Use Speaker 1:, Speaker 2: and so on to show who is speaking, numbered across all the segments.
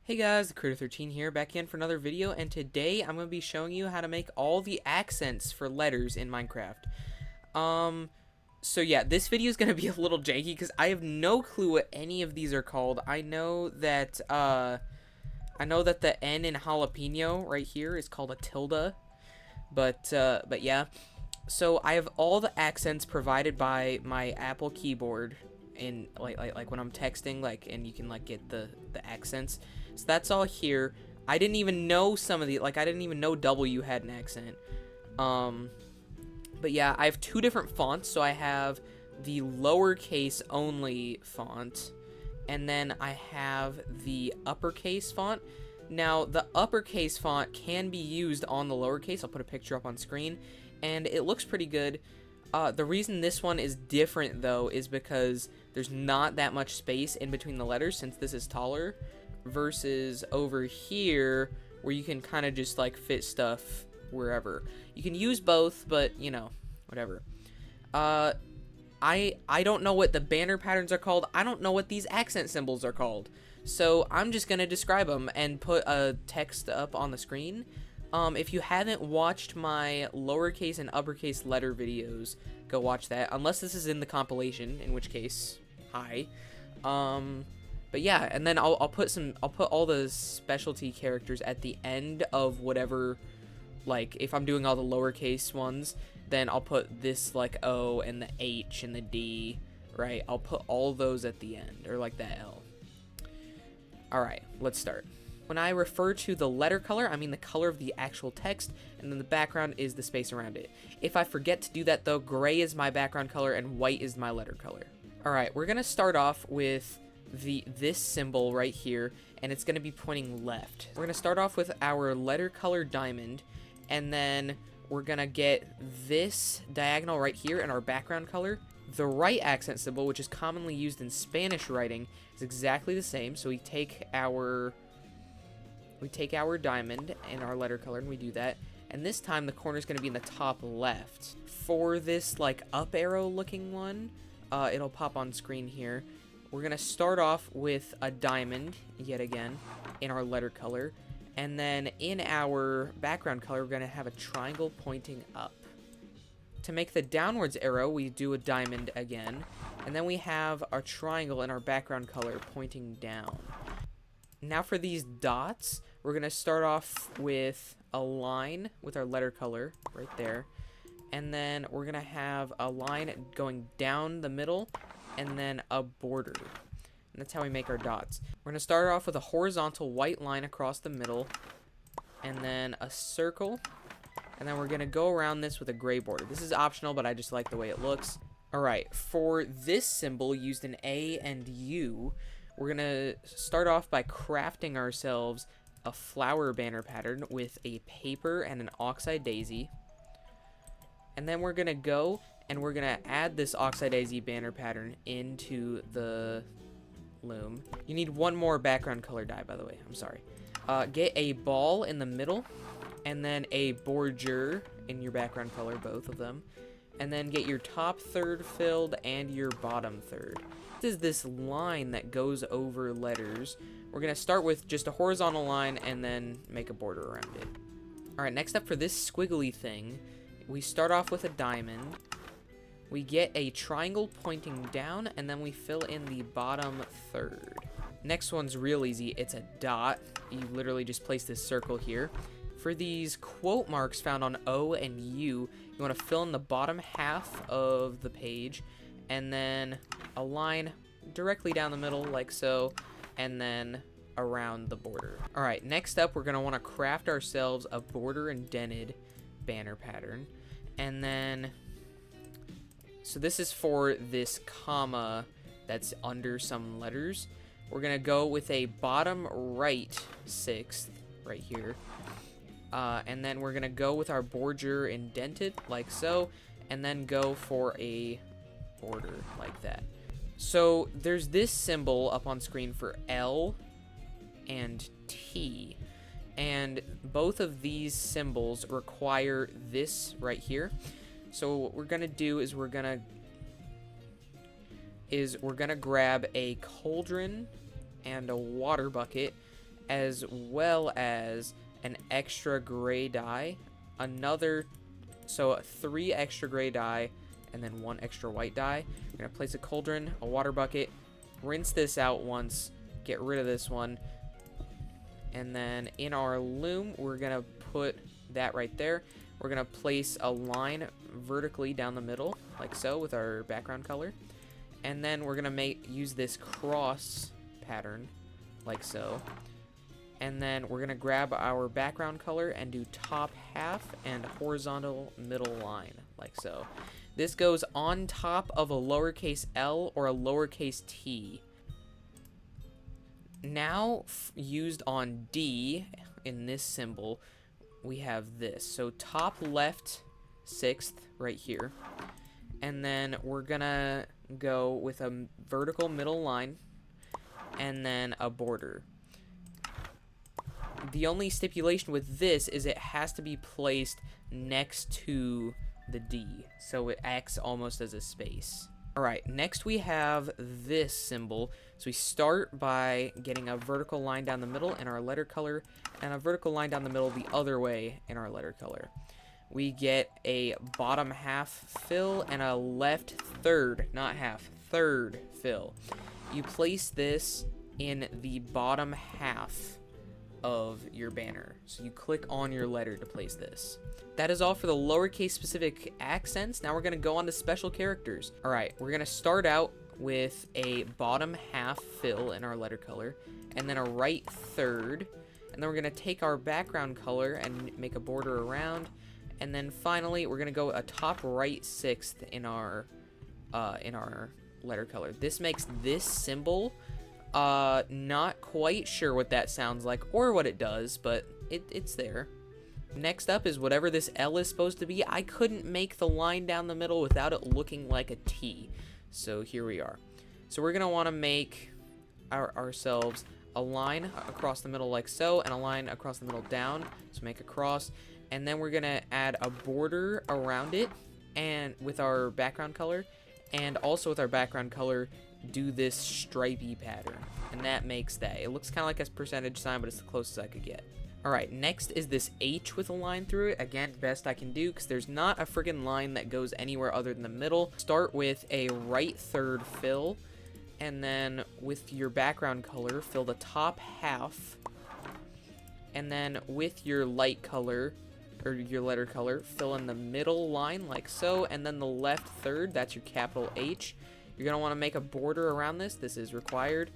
Speaker 1: Hey guys, the Critter13 here, back in for another video, and today I'm going to be showing you how to make all the accents for letters in Minecraft. So yeah, this video is going to be a little janky because I have no clue what any of these are called. I know that the N in jalapeno right here is called a tilde, but yeah. So I have all the accents provided by my Apple keyboard in like when I'm texting, and you can get the accents. So that's all here. I didn't even know some of the I didn't even know W had an accent. But yeah, I have two different fonts. So I have the lowercase only font, and then I have the uppercase font. Now, the uppercase font can be used on the lowercase. I'll put a picture up on screen, and it looks pretty good. The reason this one is different, though, is because there's not that much space in between the letters, since this is taller, versus over here, where you can kind of just, fit stuff wherever. You can use both, but, whatever. I don't know what the banner patterns are called. I don't know what these accent symbols are called. So I'm just going to describe them and put a text up on the screen. If you haven't watched my lowercase and uppercase letter videos, go watch that. Unless this is in the compilation, in which case, hi. But yeah, and then I'll put all the specialty characters at the end of whatever, if I'm doing all the lowercase ones, then I'll put this O and the H and the D, right? I'll put all those at the end, or that L. Alright, let's start. When I refer to the letter color, I mean the color of the actual text, and then the background is the space around it. If I forget to do that, though, gray is my background color and white is my letter color. Alright, we're going to start off with this symbol right here, and it's going to be pointing left. We're going to start off with our letter color diamond, and then we're going to get this diagonal right here in our background color. The right accent symbol, which is commonly used in Spanish writing, is exactly the same. So we take our diamond and our letter color, and we do that. And this time the corner is going to be in the top left. For this up arrow looking one, it'll pop on screen here. We're going to start off with a diamond yet again in our letter color. And then in our background color, we're going to have a triangle pointing up. To make the downwards arrow, we do a diamond again. And then we have our triangle in our background color pointing down. Now for these dots, we're going to start off with a line with our letter color right there. And then we're going to have a line going down the middle and then a border. And that's how we make our dots. We're going to start off with a horizontal white line across the middle and then a circle. And then we're going to go around this with a gray border. This is optional, but I just like the way it looks. Alright, for this symbol used in A and U, we're going to start off by crafting ourselves a flower banner pattern with a paper and an oxide daisy. And then we're going to go and we're going to add this oxide daisy banner pattern into the loom. You need one more background color dye, by the way. I'm sorry. Get a ball in the middle, and then a border in your background color, both of them. And then get your top third filled and your bottom third. This is this line that goes over letters. We're going to start with just a horizontal line and then make a border around it. Alright, next up for this squiggly thing, we start off with a diamond. We get a triangle pointing down, and then we fill in the bottom third. Next one's real easy. It's a dot. You literally just place this circle here. For these quote marks found on O and U, you want to fill in the bottom half of the page, and then a line directly down the middle, like so, and then around the border. Alright, next up, we're going to want to craft ourselves a border indented banner pattern. And then, so this is for this comma that's under some letters. We're going to go with a bottom right sixth right here. And then we're going to go with our border indented, like so, and then go for a border like that. So there's this symbol up on screen for L and T. And both of these symbols require this right here. So what we're going to do is we're going to grab a cauldron and a water bucket, as well as an extra gray dye, so 3 extra gray dye, and then 1 extra white dye. We're going to place a cauldron, a water bucket, rinse this out once, get rid of this one, and then in our loom, we're going to put that right there. We're going to place a line vertically down the middle, like so, with our background color. And then we're going to use this cross pattern, like so. And then we're going to grab our background color and do top half and horizontal middle line, like so. This goes on top of a lowercase l or a lowercase t. Now, used on D in this symbol, we have this. So top left 6th right here. And then we're going to go with a vertical middle line and then a border. The only stipulation with this is it has to be placed next to the D, so it acts almost as a space. Alright, next we have this symbol. So we start by getting a vertical line down the middle in our letter color, and a vertical line down the middle the other way in our letter color. We get a bottom half fill and a left third, not half, third fill. You place this in the bottom half of your banner. So you click on your letter to place this. That is all for the lowercase specific accents. Now we're going to go on to special characters. All right, we're going to start out with a bottom half fill in our letter color, and then a right third, and then we're going to take our background color and make a border around, and then finally we're going to go a top right 6th in our letter color. This makes this symbol not quite sure what that sounds like or what it does, but it's there. Next up is whatever this L is supposed to be. I couldn't make the line down the middle without it looking like a T. So here we are. So we're going to want to make ourselves a line across the middle like so, and a line across the middle down. So make a cross. And then we're going to add a border around it and with our background color. And also with our background color, do this stripey pattern. And that makes that. It looks kind of like a percentage sign, but it's the closest I could get. Alright, next is this H with a line through it. Again, best I can do, because there's not a friggin' line that goes anywhere other than the middle. Start with a right third fill, and then with your background color, fill the top half. And then with your light color, or your letter color, fill in the middle line like so, and then the left third, that's your capital H. You're going to want to make a border around this. This is required.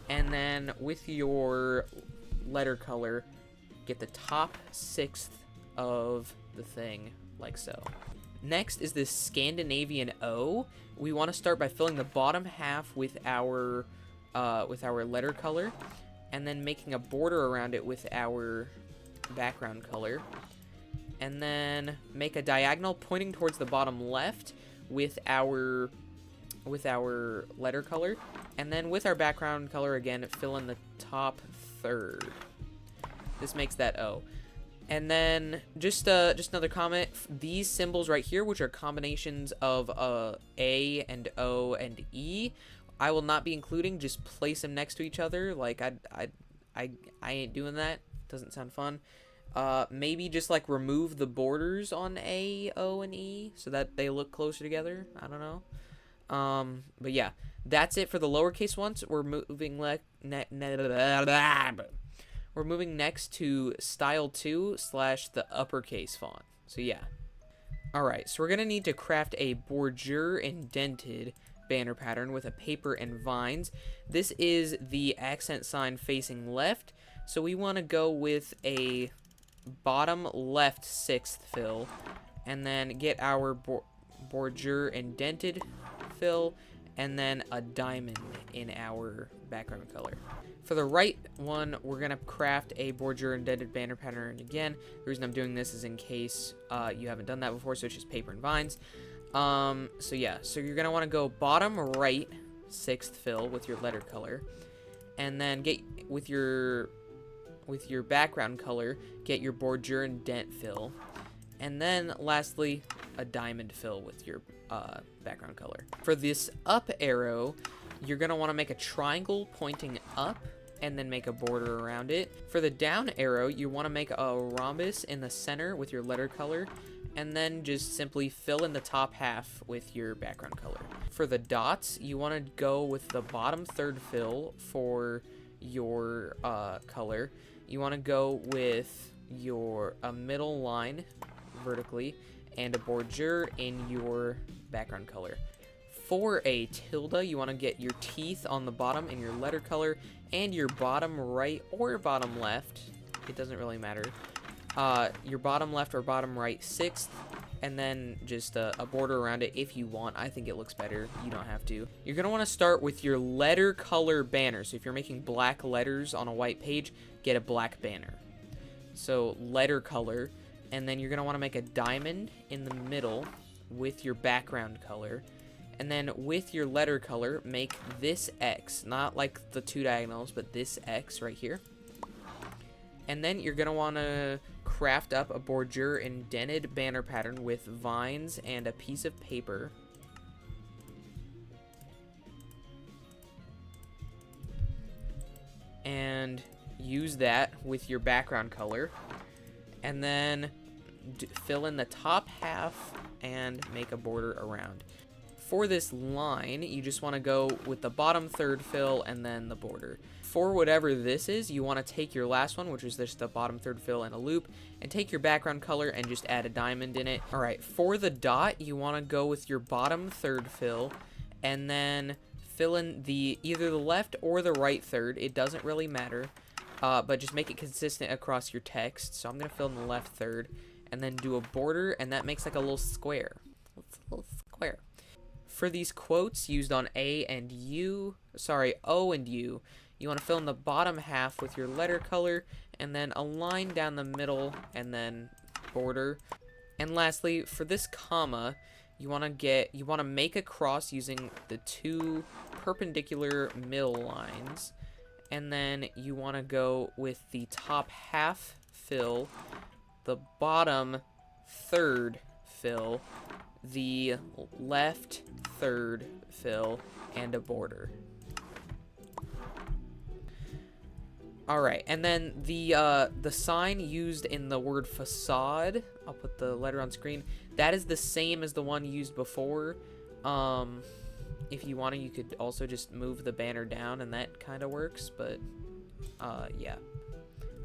Speaker 1: And then with your letter color, get the top 6th of the thing, like so. Next is this Scandinavian O. We want to start by filling the bottom half with our letter color, and then making a border around it with our background color. And then make a diagonal pointing towards the bottom left with our letter color, and then with our background color again, fill in the top third. This makes that O. And then just another comment, these symbols right here, which are combinations of A and O and E, I will not be including. Just place them next to each other. Like I ain't doing that. Doesn't sound fun. Maybe just like remove the borders on A, O, and E so that they look closer together. I don't know. But yeah, that's it for the lowercase ones. We're moving we're moving next to style 2 / the uppercase font. So yeah. Alright, so we're going to need to craft a bordure indented banner pattern with a paper and vines. This is the accent sign facing left. So we want to go with a bottom left 6th fill, and then get our bordure indented fill, and then a diamond in our background color. For the right one, we're going to craft a bordure indented banner pattern again. The reason I'm doing this is in case you haven't done that before, so it's just paper and vines. So yeah, so you're going to want to go bottom right 6th fill with your letter color, and then get with your background color, get your bordure indent fill, and then lastly a diamond fill with your background color. For this up arrow, you're going to want to make a triangle pointing up, and then make a border around it. For the down arrow, you want to make a rhombus in the center with your letter color, and then just simply fill in the top half with your background color. For the dots, you want to go with the bottom third fill for your color. You want to go with your middle line vertically and a border in your background color. For a tilde, you want to get your teeth on the bottom in your letter color and your bottom right or bottom left, it doesn't really matter, your bottom left or bottom right sixth, and then just a border around it if you want. I think it looks better. You don't have to. You're going to want to start with your letter color banner. So if you're making black letters on a white page, get a black banner. So letter color, and then you're going to want to make a diamond in the middle with your background color. And then with your letter color, make this X, not like the two diagonals, but this X right here. And then you're going to want to craft up a border indented banner pattern with vines and a piece of paper. And use that with your background color. And then fill in the top half and make a border around. For this line, you just want to go with the bottom third fill and then the border. For whatever this is, you want to take your last one, which is just the bottom third fill and a loop, and take your background color and just add a diamond in it. Alright, for the dot, you want to go with your bottom third fill and then fill in either the left or the right third. It doesn't really matter, but just make it consistent across your text. So I'm going to fill in the left third and then do a border, and that makes like a little square. It's a little square. For these quotes used on O and U, you want to fill in the bottom half with your letter color, and then a line down the middle, and then border. And lastly, for this comma, you want to make a cross using the two perpendicular middle lines, and then you want to go with the top half fill, the bottom third fill, the left third fill, and a border. Alright, and then the sign used in the word facade, I'll put the letter on screen, that is the same as the one used before. If you want to, you could also just move the banner down, and that kind of works, but yeah.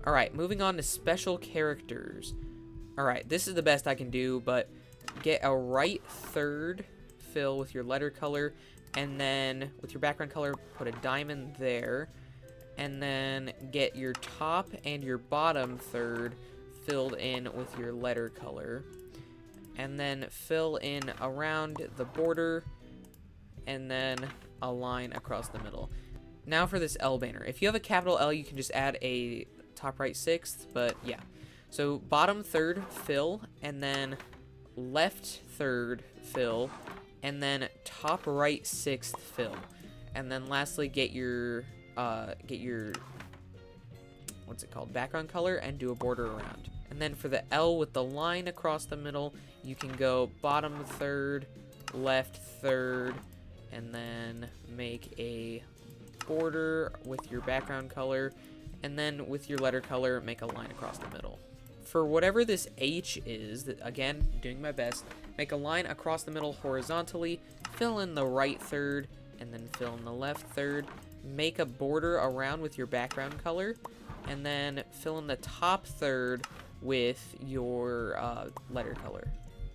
Speaker 1: Alright, moving on to special characters. Alright, this is the best I can do, but get a right third fill with your letter color, and then with your background color, put a diamond there, and then get your top and your bottom third filled in with your letter color, and then fill in around the border, and then a line across the middle. Now for this L banner. If you have a capital L, you can just add a top right sixth, but yeah. So bottom third fill, and then left third fill, and then top right sixth fill, and then lastly get your what's it called, background color, and do a border around. And then for the L with the line across the middle, you can go bottom third, left third, and then make a border with your background color, and then with your letter color, make a line across the middle. For whatever this H is, again, doing my best, make a line across the middle horizontally, fill in the right third, and then fill in the left third, make a border around with your background color, and then fill in the top third with your letter color.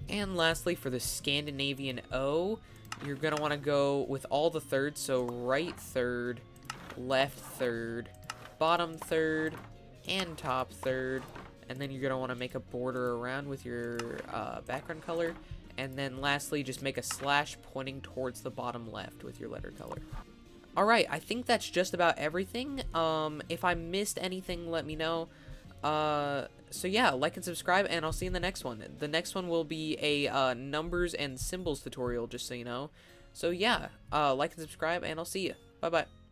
Speaker 1: And lastly, for the Scandinavian O, you're going to want to go with all the thirds, so right third, left third, bottom third, and top third, and then you're going to want to make a border around with your background color, and then lastly, just make a slash pointing towards the bottom left with your letter color. Alright, I think that's just about everything. If I missed anything, let me know. So yeah, like and subscribe, and I'll see you in the next one. The next one will be a numbers and symbols tutorial, just so you know. So yeah, like and subscribe, and I'll see you. Bye-bye.